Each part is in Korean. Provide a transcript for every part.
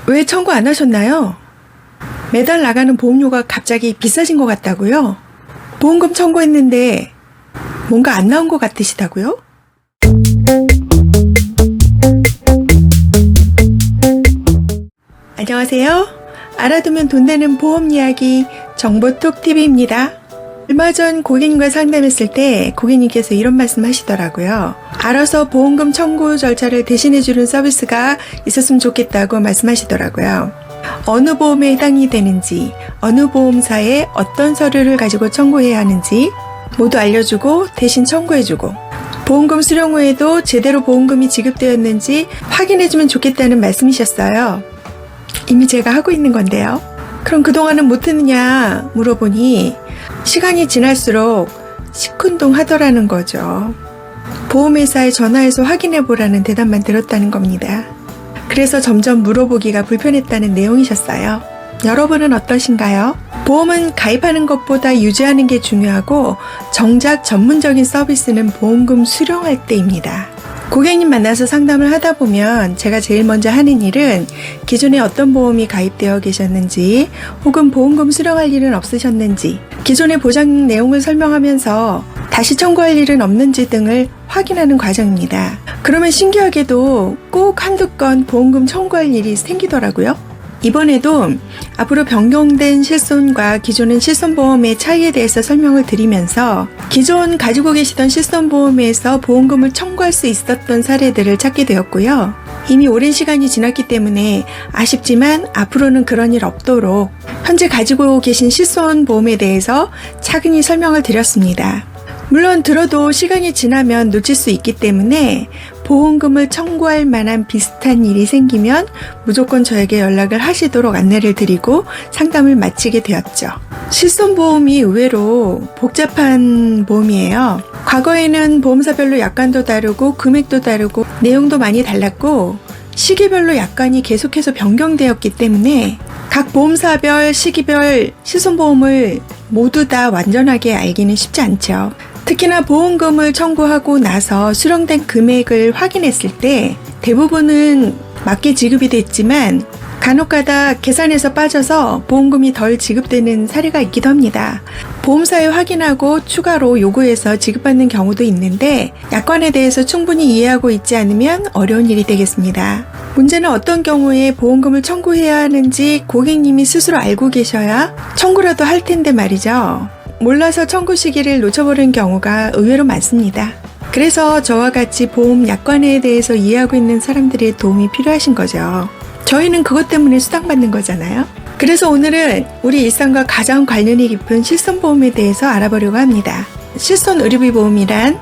왜 청구 안 하셨나요? 매달 나가는 보험료가 갑자기 비싸진 것 같다고요? 보험금 청구했는데 뭔가 안 나온 것 같으시다고요? 안녕하세요. 알아두면 돈 되는 보험 이야기 정보톡TV입니다. 얼마 전 고객님과 상담했을 때 고객님께서 이런 말씀 하시더라고요. 알아서 보험금 청구 절차를 대신해주는 서비스가 있었으면 좋겠다고 말씀하시더라고요. 어느 보험에 해당이 되는지, 어느 보험사에 어떤 서류를 가지고 청구해야 하는지 모두 알려주고 대신 청구해주고, 보험금 수령 후에도 제대로 보험금이 지급되었는지 확인해주면 좋겠다는 말씀이셨어요. 이미 제가 하고 있는 건데요. 그럼 그동안은 못했느냐 물어보니 시간이 지날수록 시큰둥하더라는 거죠. 보험회사에 전화해서 확인해보라는 대답만 들었다는 겁니다. 그래서 점점 물어보기가 불편했다는 내용이셨어요. 여러분은 어떠신가요? 보험은 가입하는 것보다 유지하는 게 중요하고 정작 전문적인 서비스는 보험금 수령할 때입니다. 고객님 만나서 상담을 하다 보면 제가 제일 먼저 하는 일은 기존에 어떤 보험이 가입되어 계셨는지 혹은 보험금 수령할 일은 없으셨는지, 기존의 보장 내용을 설명하면서 다시 청구할 일은 없는지 등을 확인하는 과정입니다. 그러면 신기하게도 꼭 한두 건 보험금 청구할 일이 생기더라고요. 이번에도 앞으로 변경된 실손과 기존의 실손보험의 차이에 대해서 설명을 드리면서 기존 가지고 계시던 실손보험에서 보험금을 청구할 수 있었던 사례들을 찾게 되었고요. 이미 오랜 시간이 지났기 때문에 아쉽지만 앞으로는 그런 일 없도록 현재 가지고 계신 실손보험에 대해서 차근히 설명을 드렸습니다. 물론 들어도 시간이 지나면 놓칠 수 있기 때문에 보험금을 청구할 만한 비슷한 일이 생기면 무조건 저에게 연락을 하시도록 안내를 드리고 상담을 마치게 되었죠. 실손보험이 의외로 복잡한 보험이에요. 과거에는 보험사별로 약관도 다르고 금액도 다르고 내용도 많이 달랐고 시기별로 약관이 계속해서 변경되었기 때문에 각 보험사별 시기별 실손보험을 모두 다 완전하게 알기는 쉽지 않죠. 특히나 보험금을 청구하고 나서 수령된 금액을 확인했을 때 대부분은 맞게 지급이 됐지만 간혹가다 계산에서 빠져서 보험금이 덜 지급되는 사례가 있기도 합니다. 보험사에 확인하고 추가로 요구해서 지급받는 경우도 있는데 약관에 대해서 충분히 이해하고 있지 않으면 어려운 일이 되겠습니다. 문제는 어떤 경우에 보험금을 청구해야 하는지 고객님이 스스로 알고 계셔야 청구라도 할 텐데 말이죠. 몰라서 청구 시기를 놓쳐버린 경우가 의외로 많습니다. 그래서 저와 같이 보험 약관에 대해서 이해하고 있는 사람들의 도움이 필요하신 거죠. 저희는 그것 때문에 수당받는 거잖아요. 그래서 오늘은 우리 일상과 가장 관련이 깊은 실손보험에 대해서 알아보려고 합니다. 실손의료비 보험이란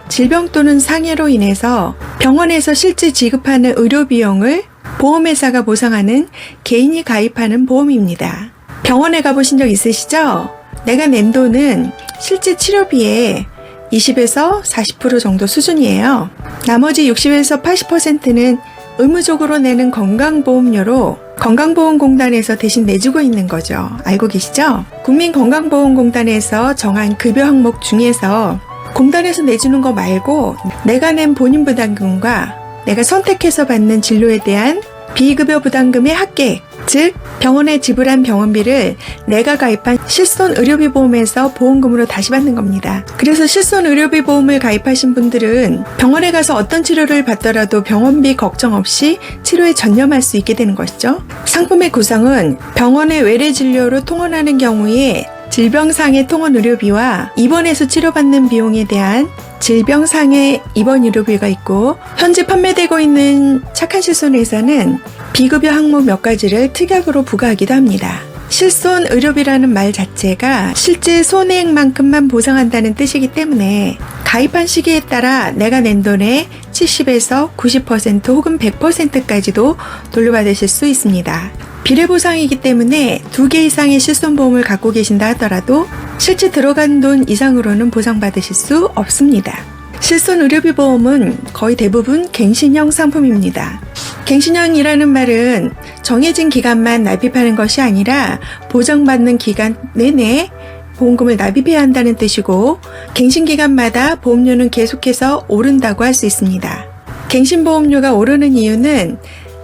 질병 또는 상해로 인해서 병원에서 실제 지급하는 의료비용을 보험회사가 보상하는 개인이 가입하는 보험입니다. 병원에 가보신 적 있으시죠? 내가 낸 돈은 실제 치료비의 20에서 40% 정도 수준이에요. 나머지 60에서 80%는 의무적으로 내는 건강보험료로 건강보험공단에서 대신 내주고 있는 거죠. 알고 계시죠? 국민건강보험공단에서 정한 급여 항목 중에서 공단에서 내주는 거 말고 내가 낸 본인 부담금과 내가 선택해서 받는 진료에 대한 비급여 부담금의 합계, 즉 병원에 지불한 병원비를 내가 가입한 실손의료비 보험에서 보험금으로 다시 받는 겁니다. 그래서 실손의료비 보험을 가입하신 분들은 병원에 가서 어떤 치료를 받더라도 병원비 걱정 없이 치료에 전념할 수 있게 되는 것이죠. 상품의 구성은 병원의 외래 진료로 통원하는 경우에 질병상해 통원 의료비와 입원해서 치료받는 비용에 대한 질병상해 입원 의료비가 있고, 현재 판매되고 있는 착한 실손회사는 비급여 항목 몇 가지를 특약으로 부과하기도 합니다. 실손 의료비라는 말 자체가 실제 손해액만큼만 보상한다는 뜻이기 때문에 가입한 시기에 따라 내가 낸 돈의 70에서 90% 혹은 100%까지도 돌려받으실 수 있습니다. 비례보상이기 때문에 2개 이상의 실손보험을 갖고 계신다 하더라도 실제 들어간 돈 이상으로는 보상받으실 수 없습니다. 실손의료비보험은 거의 대부분 갱신형 상품입니다. 갱신형이라는 말은 정해진 기간만 납입하는 것이 아니라 보장받는 기간 내내 보험금을 납입해야 한다는 뜻이고, 갱신기간마다 보험료는 계속해서 오른다고 할 수 있습니다. 갱신보험료가 오르는 이유는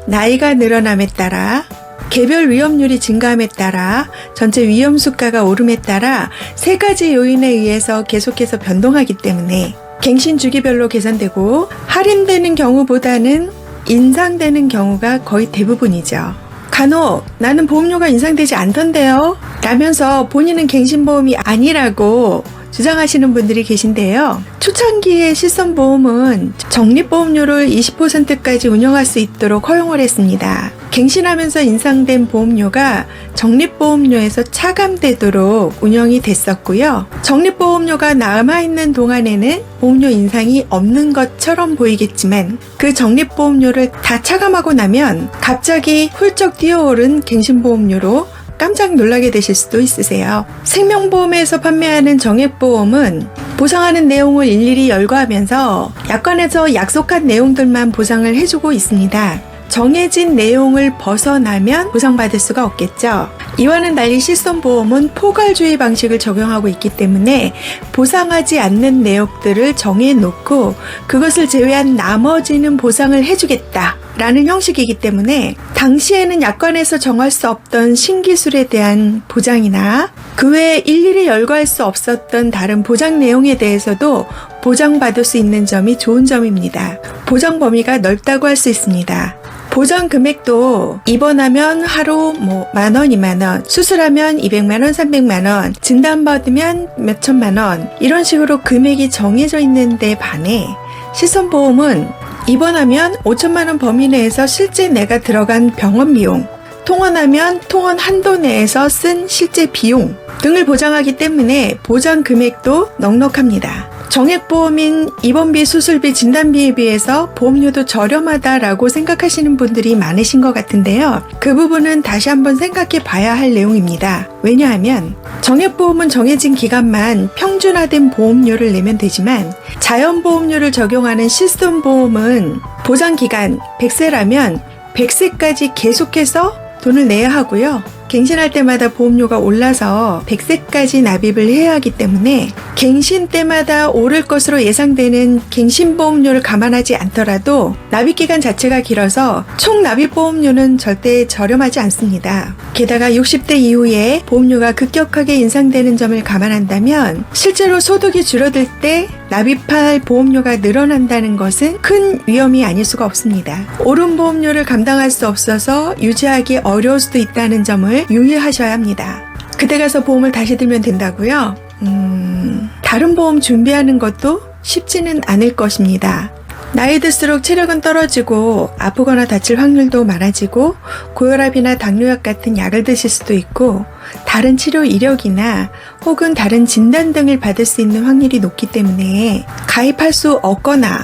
나이가 늘어남에 따라, 개별 위험률이 증가함에 따라, 전체 위험 수가가 오름에 따라 세 가지 요인에 의해서 계속해서 변동하기 때문에 갱신 주기별로 계산되고 할인되는 경우보다는 인상되는 경우가 거의 대부분이죠. 간혹 나는 보험료가 인상되지 않던데요? 라면서 본인은 갱신보험이 아니라고 주장하시는 분들이 계신데요. 초창기에 실손보험은 적립보험료를 20%까지 운영할 수 있도록 허용을 했습니다. 갱신하면서 인상된 보험료가 적립보험료에서 차감되도록 운영이 됐었고요. 적립보험료가 남아있는 동안에는 보험료 인상이 없는 것처럼 보이겠지만 그 적립보험료를 다 차감하고 나면 갑자기 훌쩍 뛰어오른 갱신보험료로 깜짝 놀라게 되실 수도 있으세요. 생명보험에서 판매하는 정액보험은 보상하는 내용을 일일이 열거하면서 약관에서 약속한 내용들만 보상을 해주고 있습니다. 정해진 내용을 벗어나면 보상받을 수가 없겠죠. 이와는 달리 실손보험은 포괄주의 방식을 적용하고 있기 때문에 보상하지 않는 내역들을 정해놓고 그것을 제외한 나머지는 보상을 해주겠다 라는 형식이기 때문에 당시에는 약관에서 정할 수 없던 신기술에 대한 보장이나 그 외에 일일이 열거할 수 없었던 다른 보장 내용에 대해서도 보장받을 수 있는 점이 좋은 점입니다. 보장 범위가 넓다고 할 수 있습니다. 보장 금액도 입원하면 하루 10,000원, 20,000원, 수술하면 200만원, 300만원, 진단받으면 몇천만원 이런 식으로 금액이 정해져 있는데 반해 실손보험은 입원하면 5천만원 범위 내에서 실제 내가 들어간 병원 비용, 통원하면 통원 한도 내에서 쓴 실제 비용 등을 보장하기 때문에 보장 금액도 넉넉합니다. 정액보험인 입원비, 수술비, 진단비에 비해서 보험료도 저렴하다라고 생각하시는 분들이 많으신 것 같은데요. 그 부분은 다시 한번 생각해 봐야 할 내용입니다. 왜냐하면 정액보험은 정해진 기간만 평준화된 보험료를 내면 되지만 자연보험료를 적용하는 실손보험은 보장기간 100세라면 100세까지 계속해서 돈을 내야 하고요. 갱신할 때마다 보험료가 올라서 100세까지 납입을 해야 하기 때문에 갱신 때마다 오를 것으로 예상되는 갱신보험료를 감안하지 않더라도 납입기간 자체가 길어서 총 납입보험료는 절대 저렴하지 않습니다. 게다가 60대 이후에 보험료가 급격하게 인상되는 점을 감안한다면 실제로 소득이 줄어들 때 납입할 보험료가 늘어난다는 것은 큰 위험이 아닐 수가 없습니다. 오른 보험료를 감당할 수 없어서 유지하기 어려울 수도 있다는 점을 유의하셔야 합니다. 그때 가서 보험을 다시 들면 된다고요? 다른 보험 준비하는 것도 쉽지는 않을 것입니다. 나이 들수록 체력은 떨어지고 아프거나 다칠 확률도 많아지고 고혈압이나 당뇨약 같은 약을 드실 수도 있고 다른 치료 이력이나 혹은 다른 진단 등을 받을 수 있는 확률이 높기 때문에 가입할 수 없거나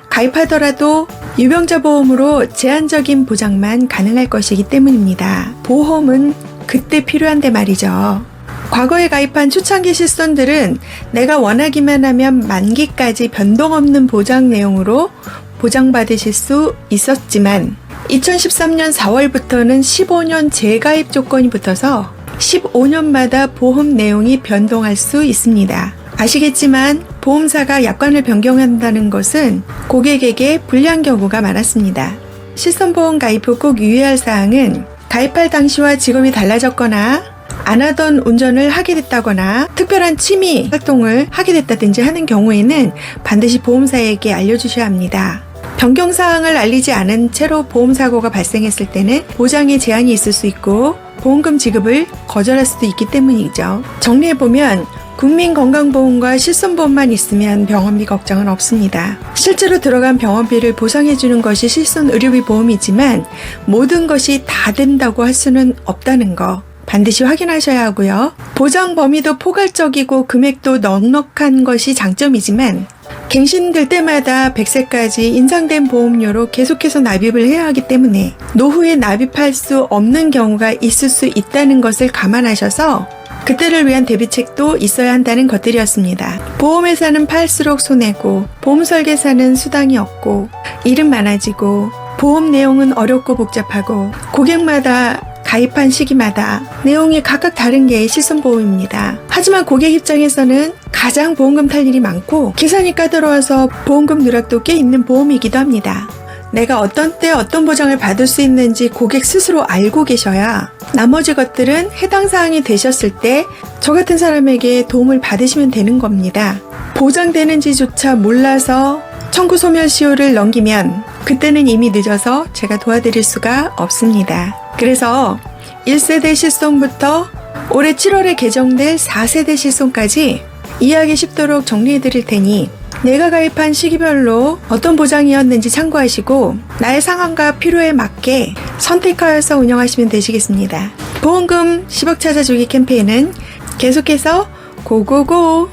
가입하더라도 유병자 보험으로 제한적인 보장만 가능할 것이기 때문입니다. 보험은 그때 필요한데 말이죠. 과거에 가입한 초창기 실손들은 내가 원하기만 하면 만기까지 변동 없는 보장 내용으로 보장받으실 수 있었지만 2013년 4월부터는 15년 재가입 조건이 붙어서 15년마다 보험 내용이 변동할 수 있습니다. 아시겠지만 보험사가 약관을 변경한다는 것은 고객에게 불리한 경우가 많았습니다. 실손보험 가입 후 꼭 유의할 사항은 가입할 당시와 직업이 달라졌거나 안 하던 운전을 하게 됐다거나 특별한 취미 활동을 하게 됐다든지 하는 경우에는 반드시 보험사에게 알려주셔야 합니다. 변경사항을 알리지 않은 채로 보험사고가 발생했을 때는 보장에 제한이 있을 수 있고 보험금 지급을 거절할 수도 있기 때문이죠. 정리해보면 국민건강보험과 실손보험만 있으면 병원비 걱정은 없습니다. 실제로 들어간 병원비를 보상해주는 것이 실손의료비 보험이지만 모든 것이 다 된다고 할 수는 없다는 거 반드시 확인하셔야 하고요. 보장 범위도 포괄적이고 금액도 넉넉한 것이 장점이지만 갱신될 때마다 100세까지 인상된 보험료로 계속해서 납입을 해야 하기 때문에 노후에 납입할 수 없는 경우가 있을 수 있다는 것을 감안하셔서 그때를 위한 대비책도 있어야 한다는 것들이었습니다. 보험회사는 팔수록 손해고 보험 설계사는 수당이 없고 일은 많아지고 보험 내용은 어렵고 복잡하고 고객마다 가입한 시기마다 내용이 각각 다른 게 실손보험입니다. 하지만 고객 입장에서는 가장 보험금 탈 일이 많고 계산이 까다로워서 보험금 누락도 꽤 있는 보험이기도 합니다. 내가 어떤 때 어떤 보장을 받을 수 있는지 고객 스스로 알고 계셔야 나머지 것들은 해당 사항이 되셨을 때 저 같은 사람에게 도움을 받으시면 되는 겁니다. 보장되는지조차 몰라서 청구 소멸 시효를 넘기면 그때는 이미 늦어서 제가 도와드릴 수가 없습니다. 그래서 1세대 실손부터 올해 7월에 개정될 4세대 실손까지 이해하기 쉽도록 정리해 드릴 테니 내가 가입한 시기별로 어떤 보장이었는지 참고하시고 나의 상황과 필요에 맞게 선택하여서 운영하시면 되시겠습니다. 보험금 10억 찾아주기 캠페인은 계속해서 고고고!